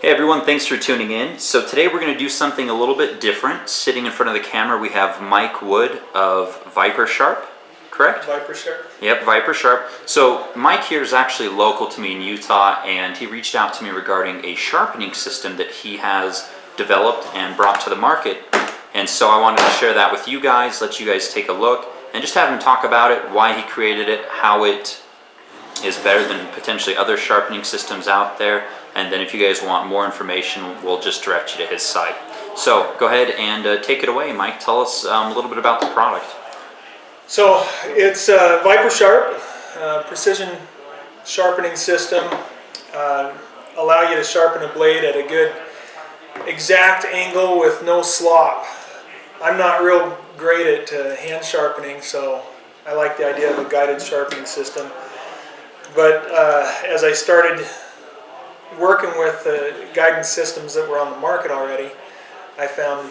Hey everyone, thanks for tuning in. So today we're going to do something a little bit different. Sitting in front of the camera we have Mike Wood of ViperSharp, correct? ViperSharp. Yep, ViperSharp. So Mike here is actually local to me in Utah, and he reached out to me regarding a sharpening system that he has developed and brought to the market. And so I wanted to share that with you guys, let you guys take a look, and just have him talk about it, why he created it, how it is better than potentially other sharpening systems out there. And then if you guys want more information, we'll just direct you to his site. So go ahead and take it away, Mike. Tell us a little bit about the product. So it's ViperSharp, precision sharpening system. Allow you to sharpen a blade at a good exact angle with no slop. I'm not real great at hand sharpening, so I like the idea of a guided sharpening system. But as I started working with guidance systems that were on the market already, I found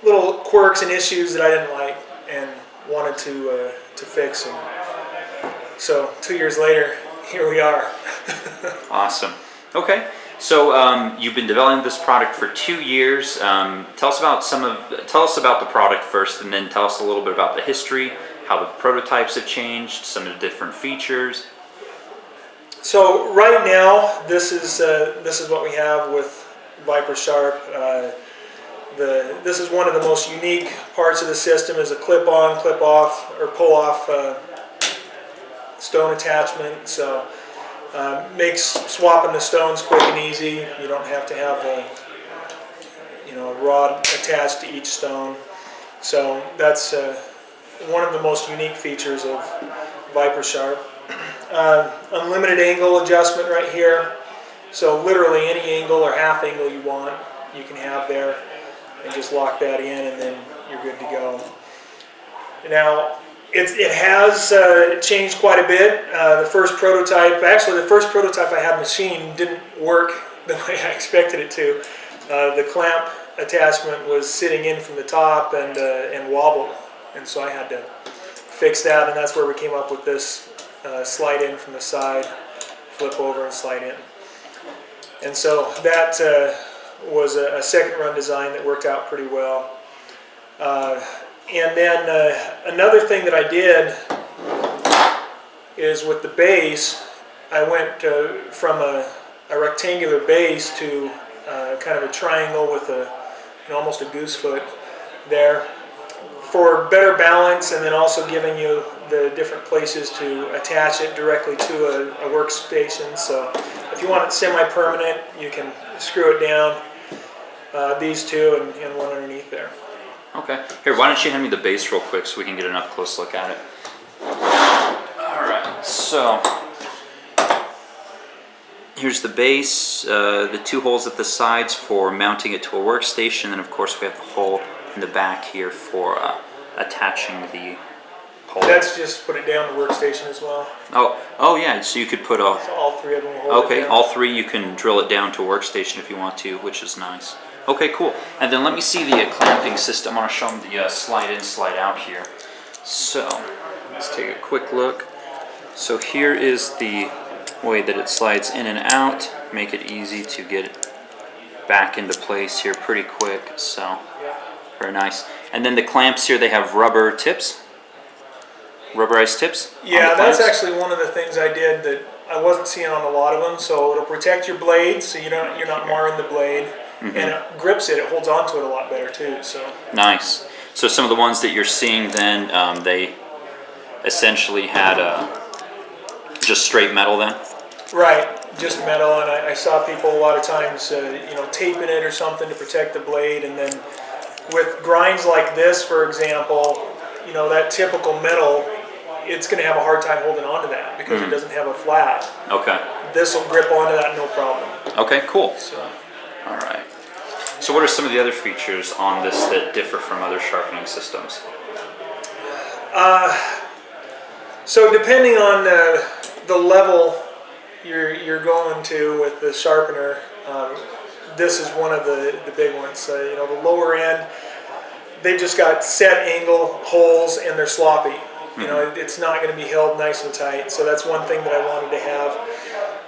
little quirks and issues that I didn't like and wanted to fix. And so 2 years later, here we are. Awesome. Okay, so you've been developing this product for 2 years. Tell us about the product first, and then tell us a little bit about the history, how the prototypes have changed, some of the different features. So right now, this is what we have with ViperSharp. This is one of the most unique parts of the system, is a clip-on, clip-off, or pull-off stone attachment. So makes swapping the stones quick and easy. You don't have to have a rod attached to each stone. So that's one of the most unique features of ViperSharp. Unlimited angle adjustment right here, so literally any angle or half angle you want you can have there, and just lock that in and then you're good to go. Now it has changed quite a bit. The first prototype I had machined didn't work the way I expected it to. The clamp attachment was sitting in from the top and wobbled, and so I had to fix that, and that's where we came up with this slide in from the side, flip over and slide in. And so that was a second run design that worked out pretty well. And then another thing that I did is with the base, I went from a rectangular base to kind of a triangle with almost a goose foot there, for better balance, and then also giving you the different places to attach it directly to a workstation. So if you want it semi-permanent, you can screw it down, these two and one underneath there. Okay. Here, why don't you hand me the base real quick so we can get an up-close look at it. Alright, so here's the base, the two holes at the sides for mounting it to a workstation, and of course we have the hole in the back here for attaching the pole. That's just put it down the workstation as well. Oh yeah, so you could put So all three of them will hold it okay, down. all three, you can drill it down to a workstation if you want to, which is nice. Okay, cool. And then let me see the clamping system. I want to show them the slide in, slide out here. So let's take a quick look. So here is the way that it slides in and out. Make it easy to get it back into place here pretty quick. So very nice. And then the clamps here, they have rubber tips, rubberized tips. Yeah, that's actually one of the things I did that I wasn't seeing on a lot of them. So it'll protect your blade, so you're not marring the blade, and it grips it. It holds onto it a lot better too. So nice. So some of the ones that you're seeing, then they essentially had just straight metal then. Right. Just metal, and I saw people a lot of times, taping it or something to protect the blade, and then with grinds like this, for example, that typical metal, it's going to have a hard time holding on to that because it doesn't have a flat. Okay. This will grip onto that no problem. Okay, cool. So. All right. So what are some of the other features on this that differ from other sharpening systems? So depending on the level you're going to with the sharpener, this is one of the big ones. The lower end, they've just got set angle holes and they're sloppy. It's not going to be held nice and tight. So that's one thing that I wanted to have.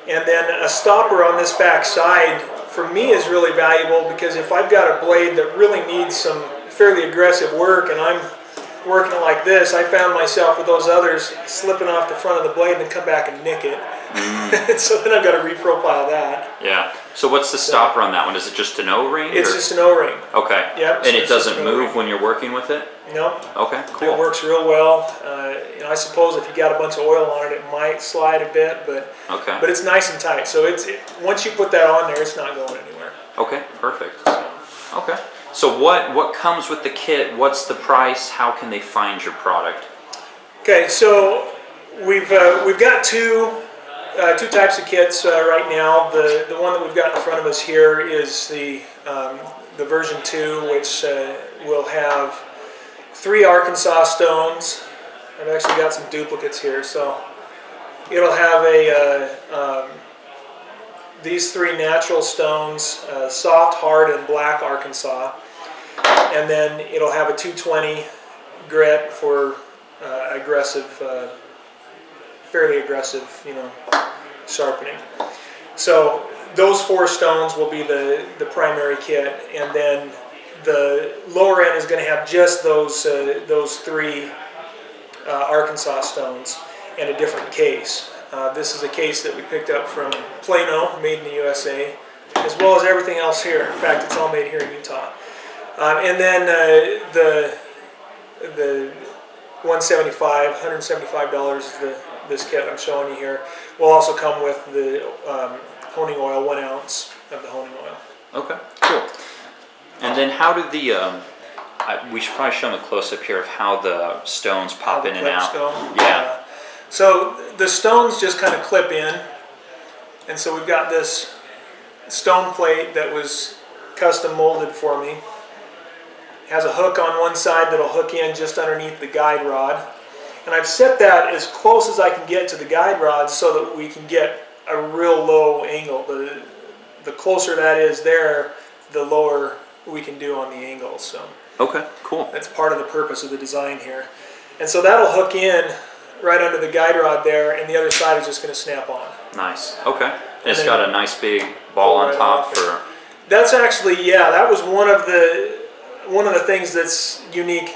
And then a stopper on this back side for me is really valuable, because if I've got a blade that really needs some fairly aggressive work and I'm working it like this, I found myself with those others slipping off the front of the blade and then come back and nick it. So then I've got to reprofile that. Yeah. So what's the stopper on that one? Is it just an O-ring? It's just an O-ring. Okay. Yep. And it doesn't move when you're working with it? No. Okay, cool. It works real well. I suppose if you got a bunch of oil on it, it might slide a bit, but it's nice and tight. So once you put that on there, it's not going anywhere. Okay, perfect. Okay. So what comes with the kit? What's the price? How can they find your product? Okay, so we've got two types of kits right now. The one that we've got in front of us here is the version 2, which will have 3 Arkansas stones. I've actually got some duplicates here, so it'll have these 3 natural stones, soft, hard, and black Arkansas, and then it'll have a 220 grit for aggressive, fairly aggressive, sharpening. So those 4 stones will be the primary kit, and then the lower end is going to have just those 3 Arkansas stones and a different case. This is a case that we picked up from Plano, made in the USA, as well as everything else here. In fact, it's all made here in Utah. And then the $175 is this kit I'm showing you here. Will also come with the honing oil, 1 ounce of the honing oil. Okay, cool. And then how do the we should probably show them a close-up here of how the stones pop in and out. Yeah. So the stones just kind of clip in, and so we've got this stone plate that was custom molded for me. It has a hook on one side that'll hook in just underneath the guide rod, and I've set that as close as I can get to the guide rod so that we can get a real low angle. The closer that is there, the lower we can do on the angle. So okay, cool. that's part of the purpose of the design here. And so that'll hook in right under the guide rod there, and the other side is just going to snap on. Nice. Okay. And it's got a nice big ball on top for. That's actually, that was one of the things that's unique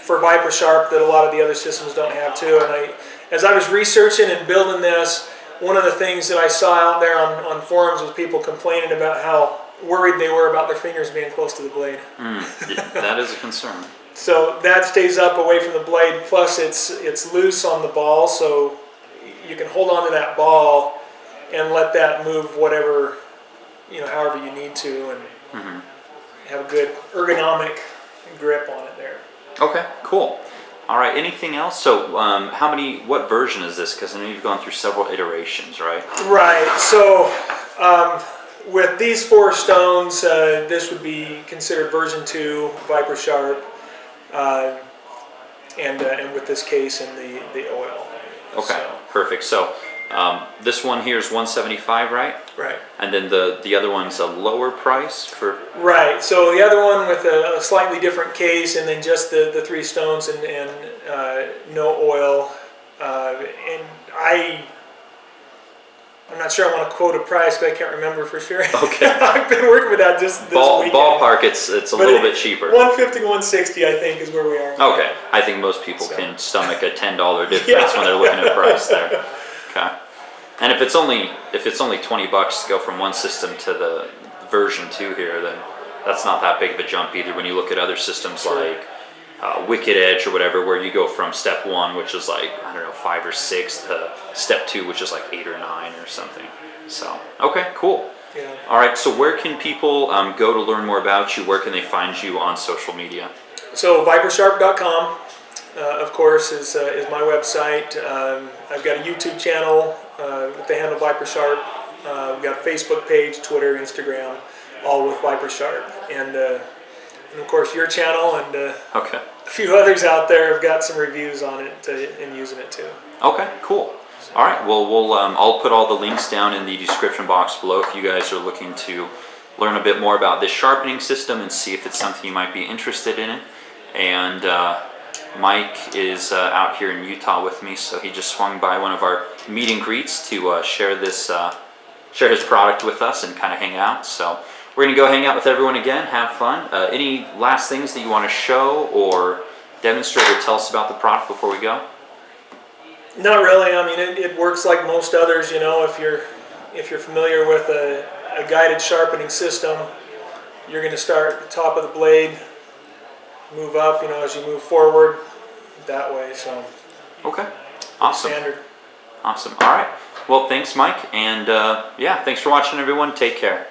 for ViperSharp that a lot of the other systems don't have too. And as I was researching and building this, one of the things that I saw out there on forums was people complaining about how worried they were about their fingers being close to the blade. Yeah, that is a concern. So that stays up away from the blade, plus it's loose on the ball, so you can hold on to that ball and let that move whatever, however you need to, and have a good ergonomic grip on it there. Okay, cool. All right, anything else? So what version is this? Because I know you've gone through several iterations, right? Right, so with these 4 stones, this would be considered version 2 ViperSharp. And with this case and the oil. Okay, so. Perfect. So this one here is $175, right? Right. And then the other one's a lower price for. Right. So the other one with a slightly different case, and then just the 3 stones and no oil. And I'm not sure I want to quote a price, but I can't remember for sure. Okay. I've been working with that just this weekend. Ballpark, it's a little bit cheaper. 150 to 160, I think, is where we are. Okay. I think most people can stomach a $10 difference when they're looking at price there. Okay. And if it's only $20 to go from one system to the version 2 here, then that's not that big of a jump either. When you look at other systems like Wicked Edge or whatever, where you go from step 1, which is like 5 or 6, to step 2, which is like 8 or 9 or something. So okay, cool. Yeah. All right. So where can people go to learn more about you? Where can they find you on social media? So ViperSharp.com, of course, is my website. I've got a YouTube channel with the handle ViperSharp. We've got a Facebook page, Twitter, Instagram, all with ViperSharp. And of course, your channel and Okay. a few others out there have got some reviews on it and using it too. Okay, cool. All right. Well, I'll put all the links down in the description box below if you guys are looking to learn a bit more about this sharpening system and see if it's something you might be interested in it. And Mike is out here in Utah with me, so he just swung by one of our meet and greets to share this share his product with us and kind of hang out. So we're going to go hang out with everyone again, have fun. Any last things that you want to show or demonstrate or tell us about the product before we go? Not really. I mean, it works like most others. You know, if you're familiar with a guided sharpening system, you're going to start at the top of the blade, move up, you know, as you move forward that way. So okay, awesome. Standard. Awesome. All right. Well, thanks, Mike, and yeah, thanks for watching, everyone. Take care.